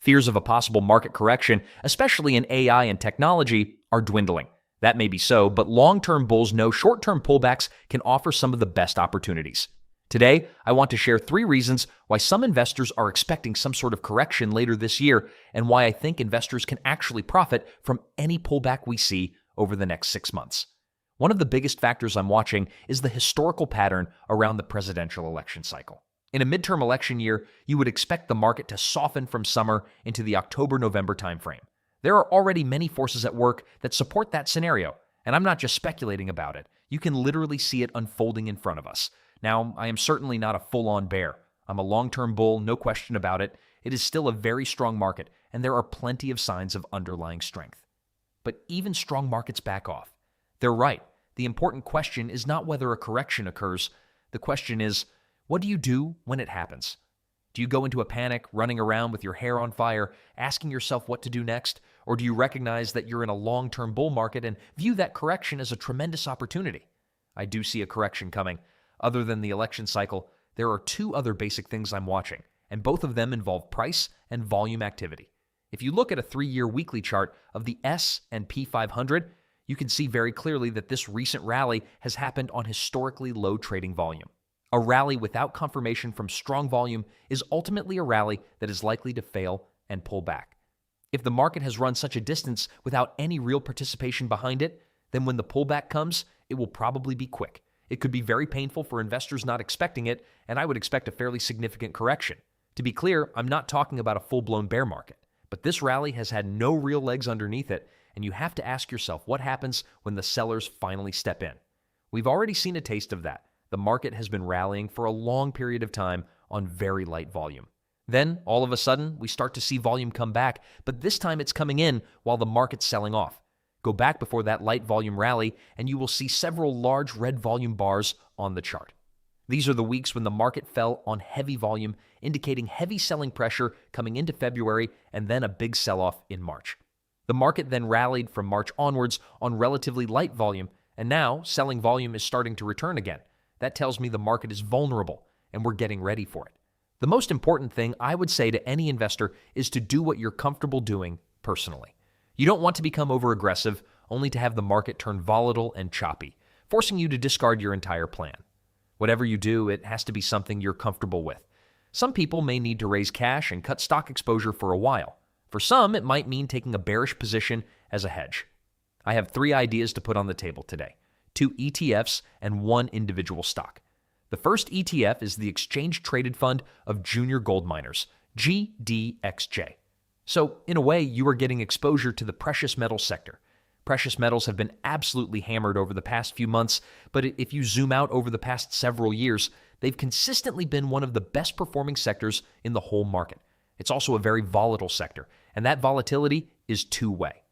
Fears of a possible market correction, especially in AI and technology, are dwindling. That may be so, but long-term bulls know short-term pullbacks can offer some of the best opportunities. Today, I want to share 3 reasons why some investors are expecting some sort of correction later this year and why I think investors can actually profit from any pullback we see over the next 6 months. One of the biggest factors I'm watching is the historical pattern around the presidential election cycle. In a midterm election year, you would expect the market to soften from summer into the October-November timeframe. There are already many forces at work that support that scenario, and I'm not just speculating about it. You can literally see it unfolding in front of us. Now, I am certainly not a full-on bear. I'm a long-term bull, no question about it. It is still a very strong market, and there are plenty of signs of underlying strength. But even strong markets back off. They're right. The important question is not whether a correction occurs. The question is, what do you do when it happens? Do you go into a panic, running around with your hair on fire, asking yourself what to do next? Or do you recognize that you're in a long-term bull market and view that correction as a tremendous opportunity? I do see a correction coming. Other than the election cycle, there are 2 other basic things I'm watching, and both of them involve price and volume activity. If you look at a 3-year weekly chart of the S&P 500, you can see very clearly that this recent rally has happened on historically low trading volume. A rally without confirmation from strong volume is ultimately a rally that is likely to fail and pull back. If the market has run such a distance without any real participation behind it, then when the pullback comes, it will probably be quick. It could be very painful for investors not expecting it, and I would expect a fairly significant correction. To be clear, I'm not talking about a full-blown bear market, but this rally has had no real legs underneath it, and you have to ask yourself what happens when the sellers finally step in. We've already seen a taste of that. The market has been rallying for a long period of time on very light volume. Then, all of a sudden, we start to see volume come back, but this time it's coming in while the market's selling off. Go back before that light volume rally, and you will see several large red volume bars on the chart. These are the weeks when the market fell on heavy volume, indicating heavy selling pressure coming into February and then a big sell-off in March. The market then rallied from March onwards on relatively light volume, and now selling volume is starting to return again. That tells me the market is vulnerable, and we're getting ready for it. The most important thing I would say to any investor is to do what you're comfortable doing personally. You don't want to become over-aggressive, only to have the market turn volatile and choppy, forcing you to discard your entire plan. Whatever you do, it has to be something you're comfortable with. Some people may need to raise cash and cut stock exposure for a while. For some, it might mean taking a bearish position as a hedge. I have 3 ideas to put on the table today: 2 ETFs and 1 individual stock. The first ETF is the Exchange-Traded Fund of Junior Gold Miners, GDXJ. So, in a way, you are getting exposure to the precious metals sector. Precious metals have been absolutely hammered over the past few months, but if you zoom out over the past several years, they've consistently been one of the best performing sectors in the whole market. It's also a very volatile sector, and that volatility is 2-way.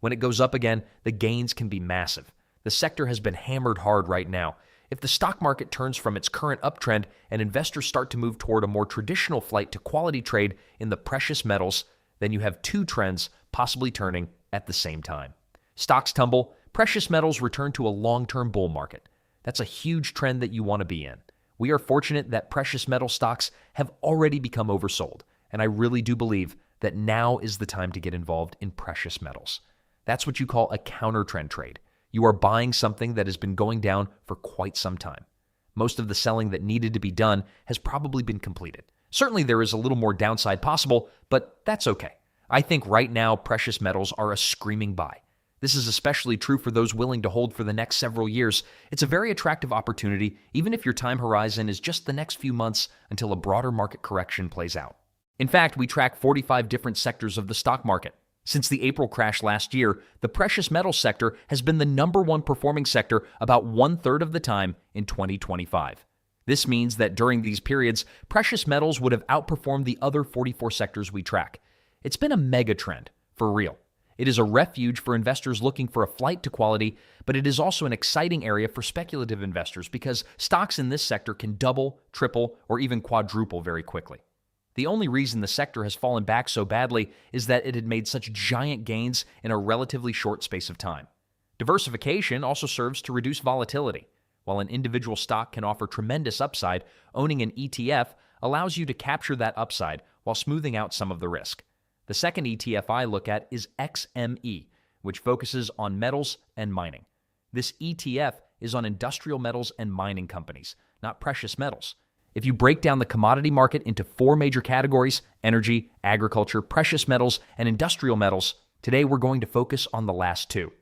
When it goes up again, the gains can be massive. The sector has been hammered hard right now. If the stock market turns from its current uptrend and investors start to move toward a more traditional flight to quality trade in the precious metals, then you have 2 trends possibly turning at the same time. Stocks tumble, precious metals return to a long-term bull market. That's a huge trend that you want to be in. We are fortunate that precious metal stocks have already become oversold, and I really do believe that now is the time to get involved in precious metals. That's what you call a counter-trend trade. You are buying something that has been going down for quite some time. Most of the selling that needed to be done has probably been completed. Certainly there is a little more downside possible, but that's okay. I think right now precious metals are a screaming buy. This is especially true for those willing to hold for the next several years. It's a very attractive opportunity, even if your time horizon is just the next few months until a broader market correction plays out. In fact, we track 45 different sectors of the stock market. Since the April crash last year, the precious metals sector has been the #1 performing sector about 1/3 of the time in 2025. This means that during these periods, precious metals would have outperformed the other 44 sectors we track. It's been a mega trend, for real. It is a refuge for investors looking for a flight to quality, but it is also an exciting area for speculative investors because stocks in this sector can double, triple, or even quadruple very quickly. The only reason the sector has fallen back so badly is that it had made such giant gains in a relatively short space of time. Diversification also serves to reduce volatility. While an individual stock can offer tremendous upside, owning an ETF allows you to capture that upside while smoothing out some of the risk. The second ETF I look at is XME, which focuses on metals and mining. This ETF is on industrial metals and mining companies, not precious metals. If you break down the commodity market into four major categories: energy, agriculture, precious metals, and industrial metals, today we're going to focus on the last two.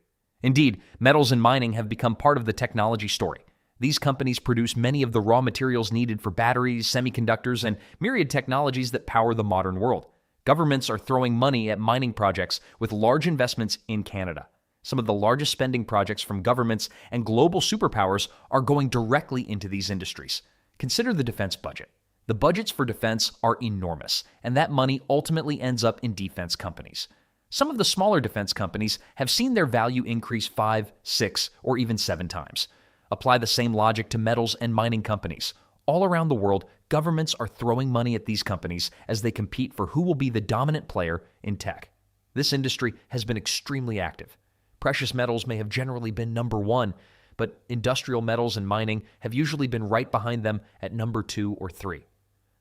Indeed, metals and mining have become part of the technology story. These companies produce many of the raw materials needed for batteries, semiconductors, and myriad technologies that power the modern world. Governments are throwing money at mining projects with large investments in Canada. Some of the largest spending projects from governments and global superpowers are going directly into these industries. Consider the defense budget. The budgets for defense are enormous, and that money ultimately ends up in defense companies. Some of the smaller defense companies have seen their value increase 5, 6, or even 7 times. Apply the same logic to metals and mining companies. All around the world, governments are throwing money at these companies as they compete for who will be the dominant player in tech. This industry has been extremely active. Precious metals may have generally been number one, but industrial metals and mining have usually been right behind them at number 2 or 3.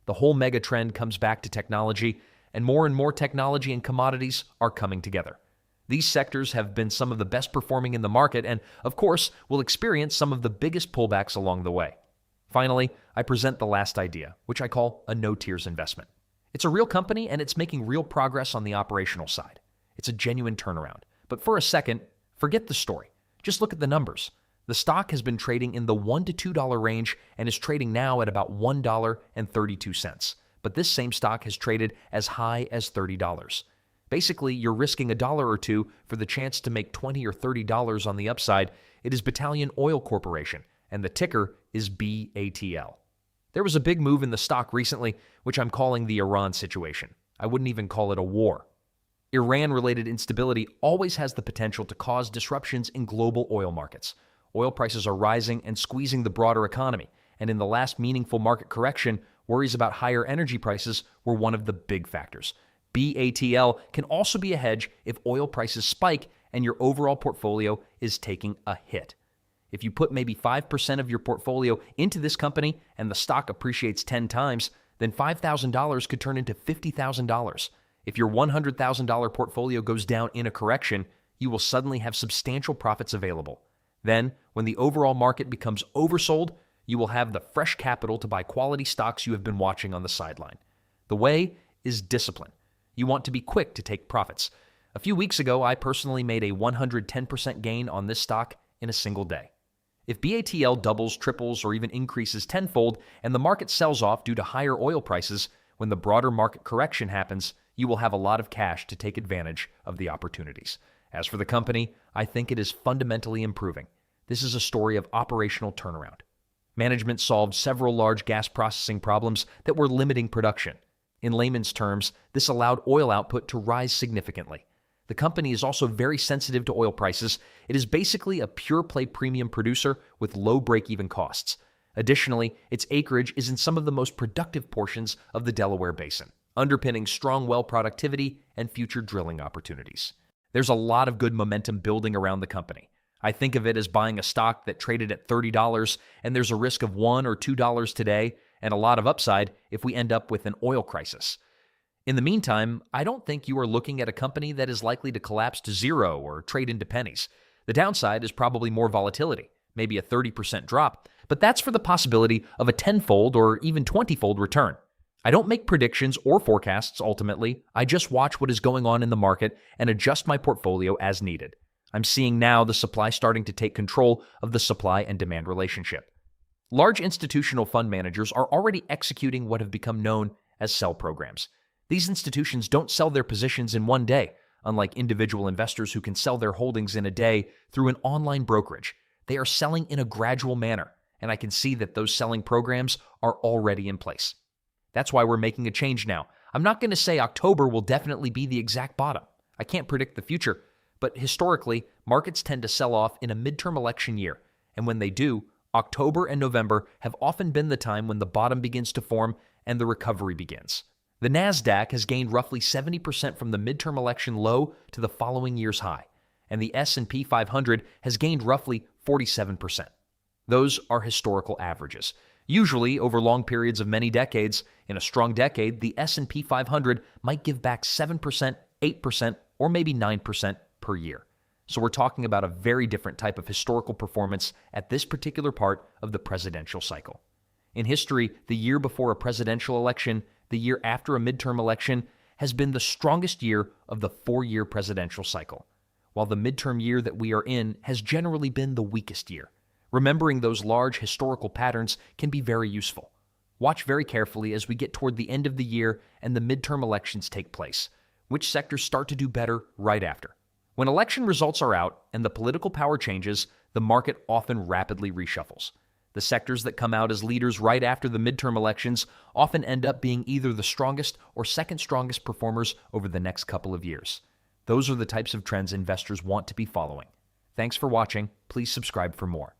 The whole mega trend comes back to technology, and more technology and commodities are coming together. These sectors have been some of the best performing in the market and, of course, will experience some of the biggest pullbacks along the way. Finally, I present the last idea, which I call a no-tears investment. It's a real company and it's making real progress on the operational side. It's a genuine turnaround. But for a second, forget the story. Just look at the numbers. The stock has been trading in the $1 to $2 range and is trading now at about $1.32. But this same stock has traded as high as $30. Basically, you're risking $1 or $2 for the chance to make $20 or $30 on the upside. It is Battalion Oil Corporation, and the ticker is BATL. There was a big move in the stock recently, which I'm calling the Iran situation. I wouldn't even call it a war. Iran-related instability always has the potential to cause disruptions in global oil markets. Oil prices are rising and squeezing the broader economy, and in the last meaningful market correction, worries about higher energy prices were one of the big factors. BATL can also be a hedge if oil prices spike and your overall portfolio is taking a hit. If you put maybe 5% of your portfolio into this company and the stock appreciates 10 times, then $5,000 could turn into $50,000. If your $100,000 portfolio goes down in a correction, you will suddenly have substantial profits available. Then, when the overall market becomes oversold, you will have the fresh capital to buy quality stocks you have been watching on the sideline. The way is discipline. You want to be quick to take profits. A few weeks ago, I personally made a 110% gain on this stock in a single day. If BATL doubles, triples, or even increases tenfold, and the market sells off due to higher oil prices, when the broader market correction happens, you will have a lot of cash to take advantage of the opportunities. As for the company, I think it is fundamentally improving. This is a story of operational turnaround. Management solved several large gas processing problems that were limiting production. In layman's terms, this allowed oil output to rise significantly. The company is also very sensitive to oil prices. It is basically a pure-play premium producer with low break-even costs. Additionally, its acreage is in some of the most productive portions of the Delaware Basin, underpinning strong well productivity and future drilling opportunities. There's a lot of good momentum building around the company. I think of it as buying a stock that traded at $30, and there's a risk of $1 or $2 today, and a lot of upside if we end up with an oil crisis. In the meantime, I don't think you are looking at a company that is likely to collapse to zero or trade into pennies. The downside is probably more volatility, maybe a 30% drop, but that's for the possibility of a tenfold or even 20-fold return. I don't make predictions or forecasts ultimately. I just watch what is going on in the market and adjust my portfolio as needed. I'm seeing now the supply starting to take control of the supply and demand relationship. Large institutional fund managers are already executing what have become known as sell programs. These institutions don't sell their positions in one day, unlike individual investors who can sell their holdings in a day through an online brokerage. They are selling in a gradual manner, and I can see that those selling programs are already in place. That's why we're making a change now. I'm not going to say October will definitely be the exact bottom. I can't predict the future, but historically, markets tend to sell off in a midterm election year, and when they do, October and November have often been the time when the bottom begins to form and the recovery begins. The Nasdaq has gained roughly 70% from the midterm election low to the following year's high, and the S&P 500 has gained roughly 47%. Those are historical averages. Usually, over long periods of many decades, in a strong decade, the S&P 500 might give back 7%, 8%, or maybe 9% per year. So we're talking about a very different type of historical performance at this particular part of the presidential cycle. In history, the year before a presidential election, the year after a midterm election, has been the strongest year of the 4-year presidential cycle, while the midterm year that we are in has generally been the weakest year. Remembering those large historical patterns can be very useful. Watch very carefully as we get toward the end of the year and the midterm elections take place. Which sectors start to do better right after? When election results are out and the political power changes, the market often rapidly reshuffles. The sectors that come out as leaders right after the midterm elections often end up being either the strongest or second strongest performers over the next couple of years. Those are the types of trends investors want to be following. Thanks for watching. Please subscribe for more.